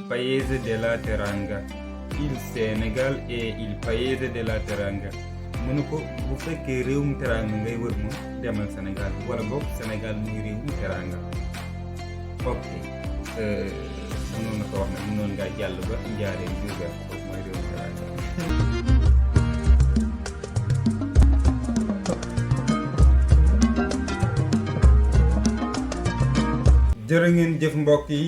paese della teranga. Il Sénégal est il paese della teranga. mu ne ko bu fekkee réewum teranga ngay wër moom demal Sénégal wala boog Sénégal muy réewum teranga. ok mënoon na ko wax nag mënoon ngaa jàll ba Njaaréem Diourbel foofu mooy réewum teranga. jërë ngeen jëf mbokk yi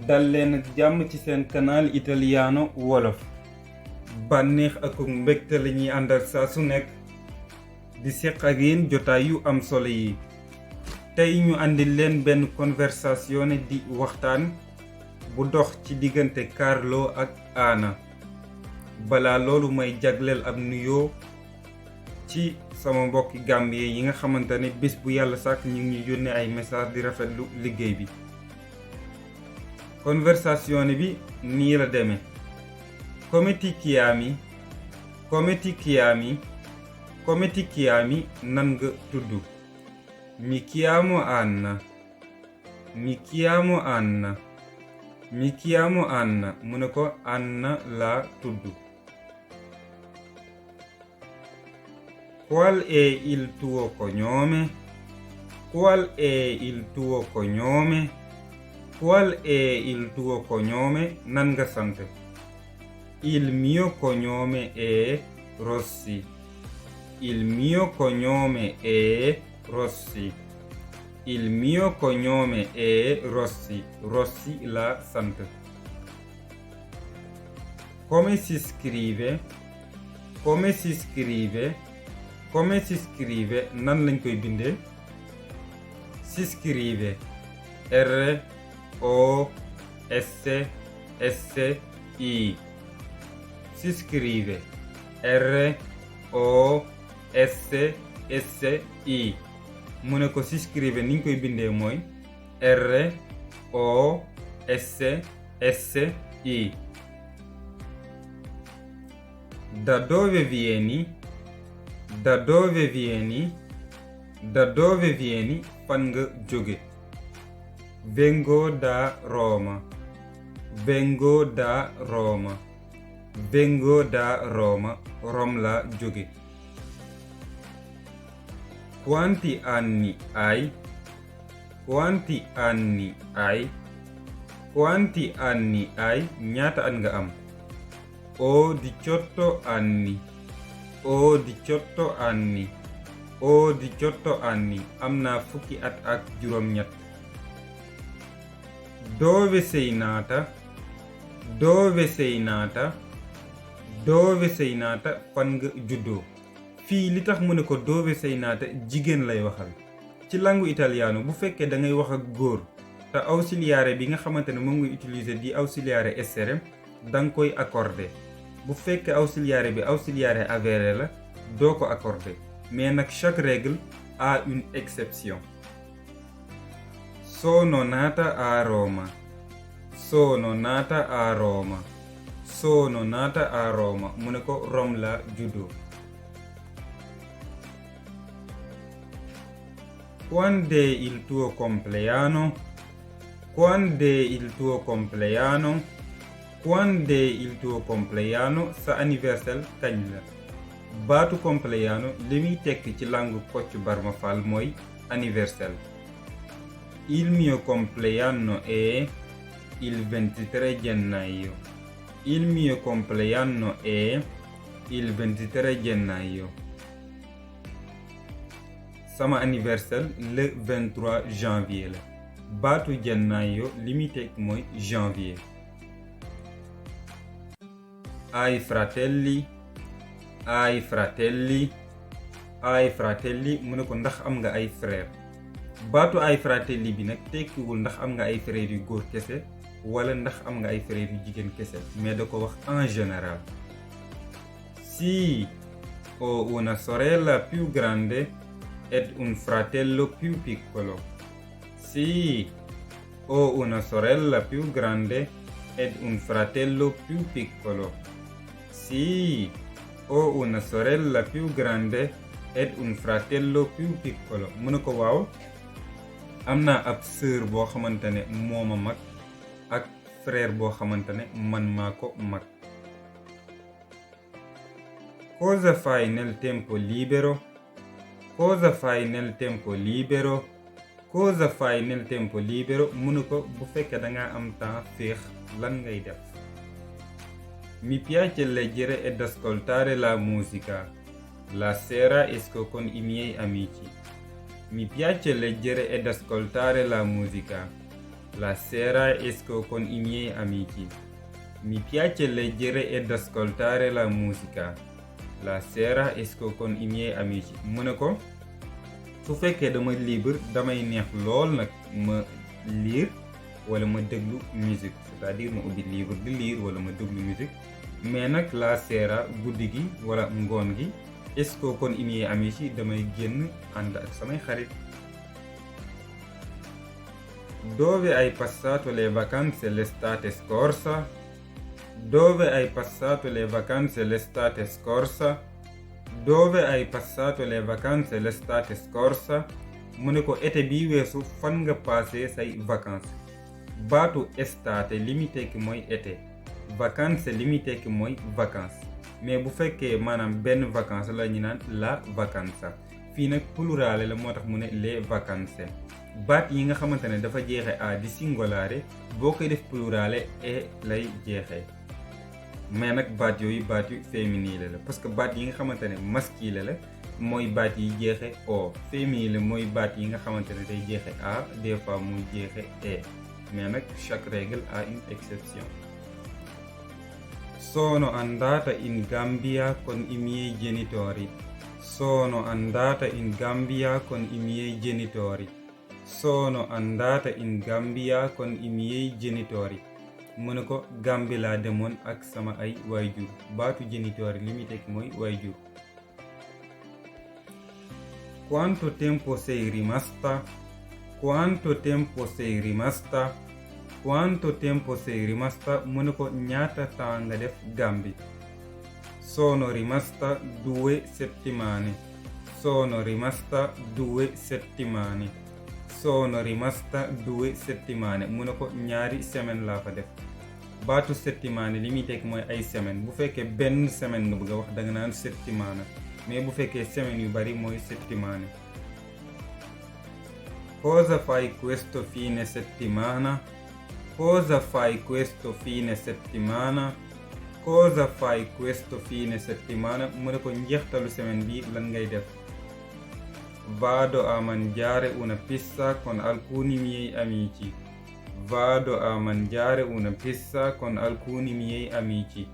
dal leen ak jàmm ci seen canal Italiano Wolof. bànneex ak mbégte la ñuy àndal saa su nekk di seq ak yéen jotaay yu am solo yi. tey ñu àndil leen benn conversation di waxtaan bu dox ci diggante Carlo ak Anna. balaa loolu may jagleel ab nuyoo ci sama mbokki Gambie yi nga xamante ne bés bu yàlla sàkk ñu ngi yónnee ay message di rafetlu liggéey bi. conversation bi nii la demee. come ti chiami nan nga tudd. mi chiamo Anna mu ne ko Anna laa tudd. qual è il tuo cognome nan nga sant. il mio cognome è Rossi. Rossi la sant. come si scrive nan lañ koy bindee. si scrive R-O-S-S-I. si scrive R-O-S-S-I. mu ne ko si scrive niñ koy bindee mooy R-O-S-S-I. da dove vieni fan nga jóge. vengo da Roma. Rome la jóge. quanti anni hai. ñaata at nga am. ho 18 anni. am naa fukki at ak juróom-ñett. dove sei nata fan nga juddoo. fii li tax mu ne ko dove sei nata jigéen lay waxal. ci langue italiano bu fekkee da ngay wax ak góor te ausiliare bi nga xamante ne moom ngay utiliser di ausiliare essere danga koy accordé. bu fekkee ausiliare bi ausiliare avere la doo ko accordé. mais nag chaque règle a une exception. sono nata a Roma. mu ne ko Rome la juddoo. quando è il tuo compleanno. sa anniversaire kañ la. baatu compleanno li muy tekki ci langue Kocc Barma Fall mooy anniversaire. il mio compleanno è il 23 gennaio. sama anniversaire le 23 janvier la. baatu gennaio li muy tekki mooy janvier. hai fratelli mu ne ko ndax am nga ay frère. baatu ay fratelli bi nag tekkiwul ndax am nga ay frères yu góor kese wala ndax am nga ay frères yu jigéen kese mais da ko wax en général. sì ho una sorella più grande ed un fratello più piccolo. ed un fratello più piccolo. mu ne ko waaw am naa ab sœur boo xamante ne mooma mag ak frère boo xamante ne man maa ko mag. Cosa fai nel tempo libero? Cosa fai nel tempo libero? Cosa fai nel tempo libero? mu ne ko bu fekkee da nga am temps féex lan ngay def. Mi piace leggere ed ascoltare la musica. La sera esco con i miei amici. Mi piace leggere ed ascoltare la musica. La sera esco con i miei amici. Mi piace leggere ed ascoltare la musica. La sera esco con i miei amici. mu ne ko su fekkee dama libre damay neex lool nag ma lire wala ma déglu musique, c'est-à-dire ma ubbi livre di lire wala ma déglu musique. mais nag la sera guddi gi wala ngoon gi esco con i miei amici damay génn ànd ak samay xarit. Dove hai passato le vacanze l'estate scorsa? Dove hai passato le vacanze l'estate scorsa? Dove hai passato le vacanze l'estate scorsa? mu ne ko été bi weesu fan nga passé say vacances. baatu estate li muy tekki mooy été, vacances li muy tekki mooy vacances. mais bu fekkee maanaam benn vacance la ñu naan la vacanza. fii nag plurale la moo tax mu ne les vacances. baat yi nga xamante ne dafa jeexe a di singolare boo koy def plurale e lay jeexee. mais nag baat yooyu baat yu féminine la parce que baat yi nga xamante ne masculine la mooy baat yi jeexe o, féminine la mooy baat yi nga xamante ne day jeexe a des fois muy jeexe e. mais nag chaque règle a une exception. Sono andata in Gambia con i miei genitori. Sono andata in Gambia con i miei genitori. Sono andata in Gambia con i miei genitori. mu ne ko Gambie laa demoon ak sama ay waajur. baatu genitori li muy tekki mooy waajur. Quanto tempo sei rimasta? Quanto tempo sei rimasta? Quanto tempo sei rimasta? mu ne ko ñaata temps nga def Gambie. Sono rimasta 2 settimane. Sono rimasta 2 settimane. Sono rimasta 2 settimane. mu ne ko ñaari semaine laa fa def. baatu settimane li muy tekki mooy ay semaine. bu fekkee benn semaine nga bëgg a wax da nga naan settimana. mais bu fekkee semaine yu bari mooy settimane. Cosa fai questo fine settimana? Cosa fai questo fine settimana? Cosa fai questo fine settimana? mu ne ko njeextalu semaine bi lan ngay def. Vado a mangiare una pizza con alcuni miei amici. Vado a mangiare una pizza con alcuni miei amici.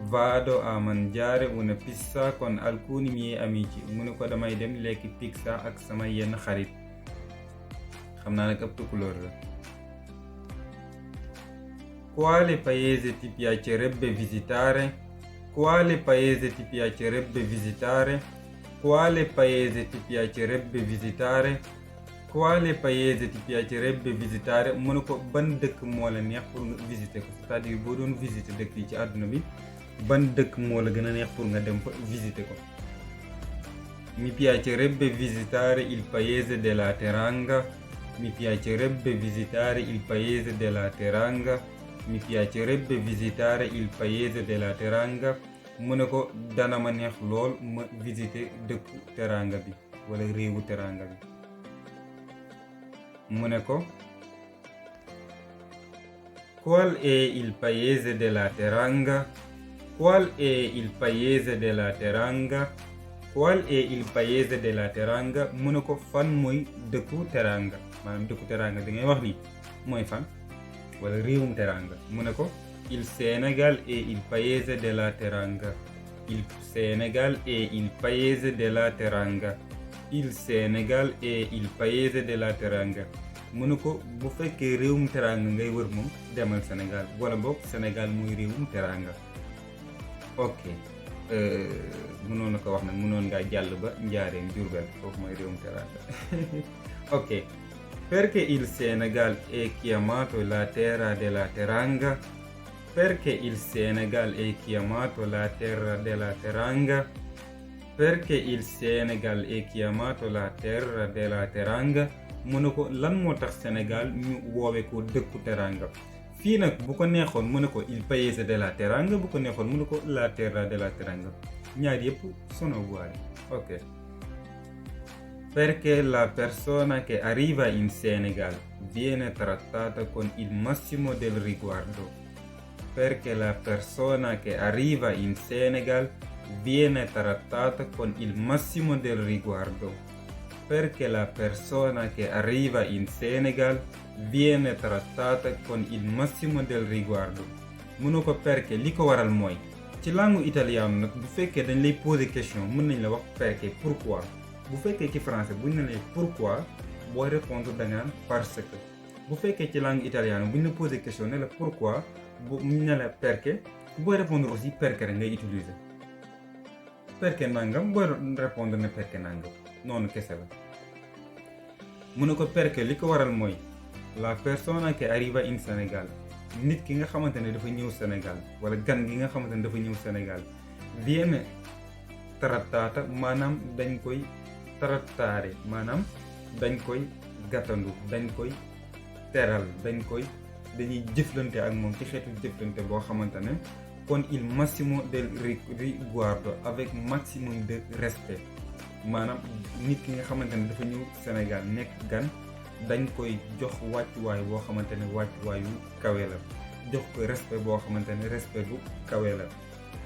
Vado a mangiare una pizza con alcuni miei amici. mu ne ko damay dem lekki pizza ak sama yenn xarit. xam naa nag ab tukulóor la. Quale paese ti piacerebbe visitare? Quale paese ti piacerebbe visitare? Quale paese ti piacerebbe visitare? Quale paese ti piacerebbe visitare? mu ne ko ban dëkk moo la neex pour nga visiter ko, c'est-à-dire boo doon visiter dëkk yi ci àdduna bi ban dëkk moo la gën a neex pour nga dem fa visiter ko. Mi piacerebbe visitare il paese della Teranga. Mi piacerebbe visitare il paese della Teranga. Mi piacerebbe visitare il paese della Teranga. mu ne ko dana ma neex lool ma visiter dëkku Teranga bi wala réewu Teranga bi. mu ne ko qual è il paese della Teranga? Qual è il paese della Teranga? Qual è il paese della Teranga? mu ne ko fan mooy dëkku Teranga. maanaam dëkku Teranga da ngay wax ni mooy fan wala réewum Teranga. mu ne ko il Senegal è il paese della Teranga. Il Senegal è il paese della Teranga. Il Senegal è il paese della Teranga. mu ne ko bu fekkee réewum Teranga ngay wër moom demal Sénégal wala boog Sénégal muy réewum Teranga. ok mënoon na ko wax nag mënoon ngaa jàll ba Njaaréem Jurbel foofu mooy réewum Teranga. ok. Perché il Senegal è chiamato la terra della Teranga? Perché il Senegal è chiamato la terra della Teranga? Perché il Senegal è chiamato la terra della Teranga? mu ne ko lan moo tax Sénégal ñu woowe ko dëkku Teranga. fii nag bu ko neexoon mu ne ko il paese della teranga, bu ko neexoon mu ne ko la terra della teranga, ñaar yëpp sono uguali. Ok. Perché la persona che arriva in Senegal viene trattata con il massimo del riguardo. Perché la persona che arriva in Senegal viene trattata con il massimo del riguardo. Perché la persona che arriva in Senegal viene trattata con il massimo del riguardo. Mënu ko perché li ko waral mooy ci langue italienne nag bu fekkee dañ lay poser question mën nañ la wax perché, pourquoi. bu fekkee ci français buñ ne lay pourquoi booy répondre da nga naan parce que. bu fekkee ci langue italienne buñ la poser question ne la pourquoi bu ne la perché booy répondre aussi perché rek ngay utiliser. perché nangam booy répondre ne perché nangam noonu kese la. mu ne ko perché li ko waral mooy la persona che arriva in Sénégal, nit ki nga xamante ne dafa ñëw Sénégal wala gan gi nga xamante ne dafa ñëw Sénégal viene trattata maanaam dañ koy trattare, maanaam dañ koy gàttandu, dañ koy teral, dañuy jëflante ak moom ci xeetu jëflante boo xamante ne con il massimo del riguardo, avec maximum de respect. maanaam nit ki nga xamante ne dafa ñëw Sénégal nekk gan dañ koy jox wàccuwaay boo xamante ne wàccuwaayu kawe la, jox ko respect boo xamante ne respect bu kawe la,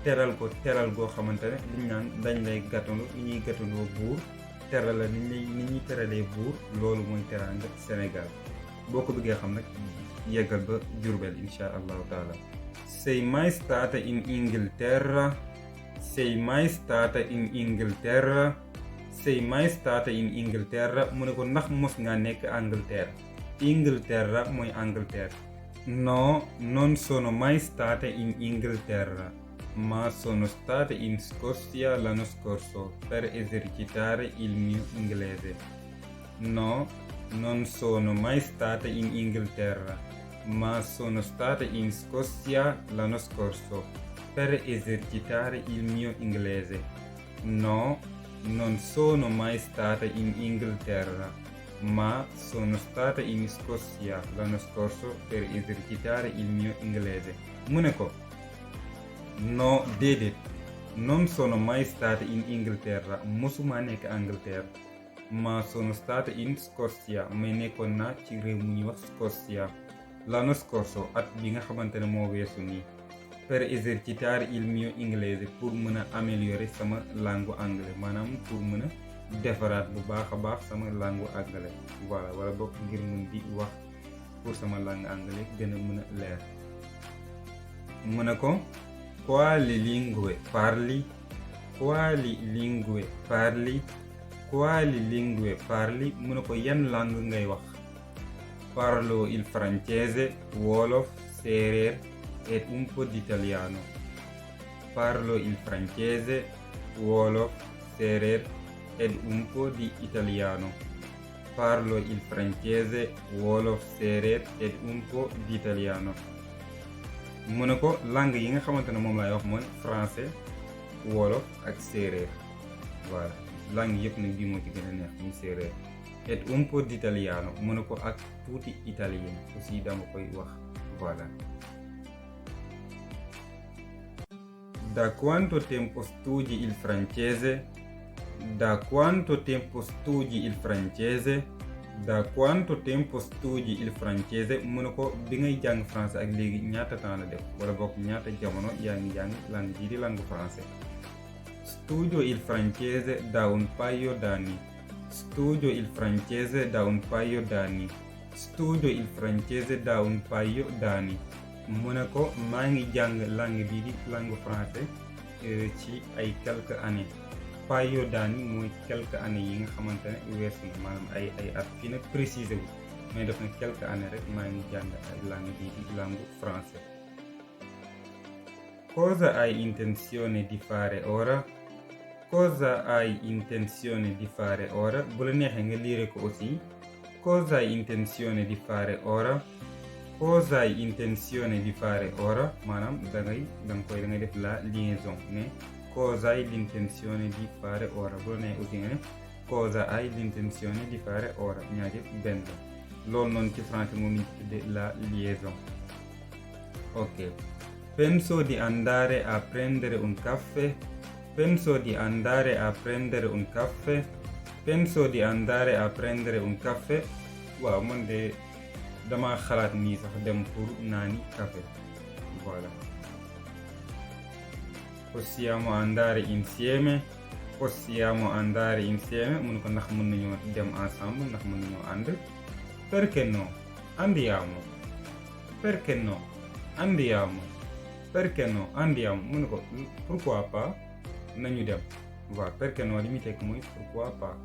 teral ko teral goo xamante ne liñ naan dañ lay gàttandu ni ñuy gàttandoo buur, teral la ni ñuy teralee buur, loolu mooy teraanga Sénégal. boo ko bëggee xam nag yeggal ba Jurbel insha allahu taala. Sei mai stata in Inghilterra? Sei mai stata in Inghilterra? Sei mai stata in Inghilterra? mu ne ko ndax mos nga nekk Angleterre. Inghilterra mooy Angleterre. No, non sono mai stata in Inghilterra, ma sono stata in Scozia l'anno scorso per esercitare il mio inglese. No, non sono mai stata in Inghilterra, ma sono stata in Scozia l'anno scorso per esercitare il mio inglese. No, non sono mai stata in Inghilterra, ma sono stata in Scozia l'anno scorso per esercitare il mio inglese. mu ne ko no, déedéet, non sono mai stata in Inghilterra, mosuma nekk Angleterre, ma sono stata in Scozia, mais nekkoon naa ci réew mu ñuy wax Scozia l'anno scorso, at bi nga xamante ne moo weesu nii, per esercitare il mio inglese, pour mën a améliorer sama langue anglais, maanaam pour mën a defaraat bu baax a baax sama langue anglais, voilà, wala bokk ngir mën di wax pour sama langue anglais gën a mën a leer. mu ne ko quali lingue parli? Quali lingue parli? Quali lingue parli? mu ne ko yan langue ngay wax? Parlo il francese, wolof, séeréer et un po' d'italiano. Parlo il francese, wolof, séeréer ed un po' di italiano. Parlo il francese, wolof, séeréer ed un po' di italiano. mu ne ko langue yi nga xamante ne moom laay wax mooy français, wolof ak séeréer. voilà langue yëpp nag bii moo ci gën a neex muy séeréer. et un po' di italiano mu ne ko ak tuuti italien aussi dama koy wax. voilà. Da quanto tempo studi il francese? Da quanto tempo studi il francese? Da quanto tempo studi il francese? mu ne ko bi ngay jàng français ak léegi ñaata temps la def, wala bokk ñaata jamono yaa ngi jàng langue bii di langue français. Studio il francese da un paio d'anni. Studio il francese da un paio d'anni. Studio il francese da un paio d'anni. mu ne ko maa ngi jàng langue bii di langue français ci ay quelques années. paio d'anni mooy quelques années yi nga xamante ne weesu na, maanaam ay at. fii nag préciser wu mais def na quelques années rek maa ngi jàng ay langue bii di langue français. Cosa hai intenzione di fare ora? Cosa hai intenzione di fare ora? bu la neexee nga liire ko aussi. Cosa hai intenzione di fare ora? Cosa hai intenzione di fare ora? maanaam da ngay def la liaison, mais cosa hai l'intenzione di fare ora? bu la neexee aussi nga ne cosa hai l'intenzione di fare ora, ñaar yëpp benn la. loolu noonu ci français moom lañ ci tuddee la liaison. Ok. Penso di andare a prendere un caffè. Penso di andare a prendere un caffè. Penso di andare a prendere un caffè. Waaw man de dama xalaat nii sax dem pour naani café. Voilà. Possiamo andare insieme. Possiamo andare insieme. Mun ko ndax mën nañoo dem ensemble, ndax mën nañoo ànd. Perché no? Andiamo. Perché no? Andiamo. Perché no? Andiamo. Mun ko pourquoi pas nañu dem. Voilà, perché no li muy tekk mooy pourquoi pas.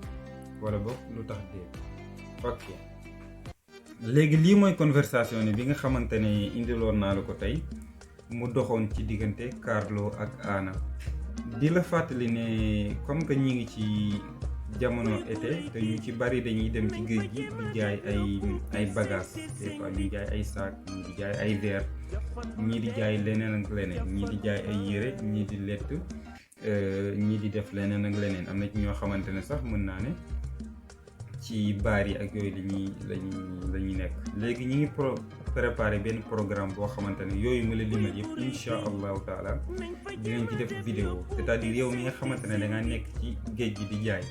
Wala boog lu tax dee. Ok. Léegi lii mooy conversation bi nga xamante ne indiloon naa la ko tey mu doxoon ci diggante Carlo ak Anna. Di la fàttali ne comme que ñi ngi ci jamono été te ñu ci bari dañuy dem ci géej gi di jaay ay bagages des fois ñu jaay ay sac, ñii di jaay ay verre, ñii di jaay leneen ak leneen, ñii di jaay ay yére, ñii di lett, ñii di def leneen ak leneen. Am na ci ñoo xamante ne sax mën naa ne ci baar yi ak yooyu lañuy nekk. Léegi ñi ngi préparé benn programme boo xamante ne yooyu ma la limal yëpp insha allahu taala dinañ ci def vidéo. C'est-à-dire yow mi nga xamante ne da nga nekk ci géej gi di jaay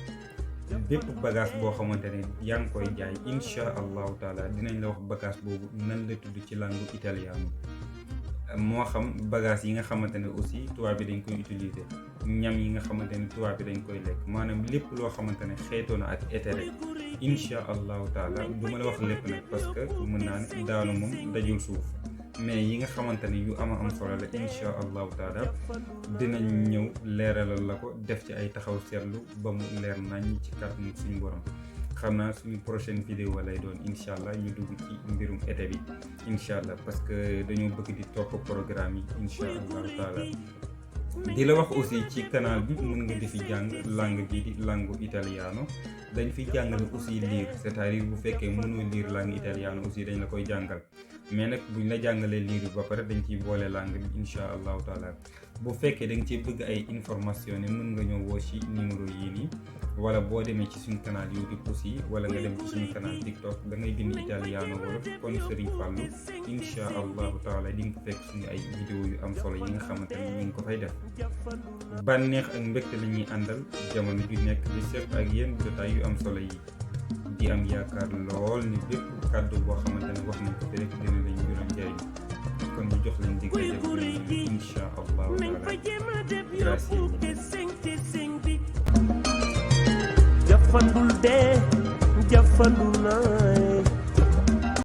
bépp bagage boo xamante ne yaa ngi koy jaay insha allahu taala dinañ la wax bagage boobu nan la tudd ci langue italiano. Moo xam bagage yi nga xamante ne aussi tubaab bi dañ koy utiliser, ñam yi nga xamante ne tubaab bi dañ koy lekk, maanaam lépp loo xamante ne xeetoo na ak été rek insha allahu taala du ma la wax lépp nag parce que mën naa ne daanu moom dajul suuf, mais yi nga xamante ne yu am solo la insha allahu taala dinañ ñëw leeralal la ko, def ci ay taxaw seetlu ba mu leer nañ ci kàttanu suñu borom. xam naa suñu prochaine vidéo lay doon incha allah ñu dugg ci mbirum été bi incha allah parce que dañoo bëgg di topp programme yi incha allahu taala. di la wax aussi ci canal bi mën nga di fi jàng langue bi di langue italiano. dañ fi jàngale aussi lire, c'est-à-dire bu fekkee mënoo lire langue italiano aussi dañ la koy jàngal, mais nag buñ la jàngalee lire ba pare dañ ciy boole langue bi incha allahu taala. bu fekkee da nga ciy bëgg ay information ne mën nga ñëw woo ci numéro yii nii, wala boo demee ci suñu canal YouTube aussi, wala nga dem ci suñu canal TikTok da ngay bind italiano wolof kon Serigne Fallou incha allahu taala di nga ko fekk suñu ay vidéo yu am solo yi nga xamante ne ñu ngi ko fay def. Bànneex ak mbégte la ñuy àndal jamono ju nekk di seet ak yéen jotaay yu am solo yi, di am yaakaar lool ni bépp kàddu boo xamante ne wax nañ ko fi rek dina lañ jural njëriñ. kon ñu jox leen dig daje bu incha allahu taala. Jafandul dee jafandul naa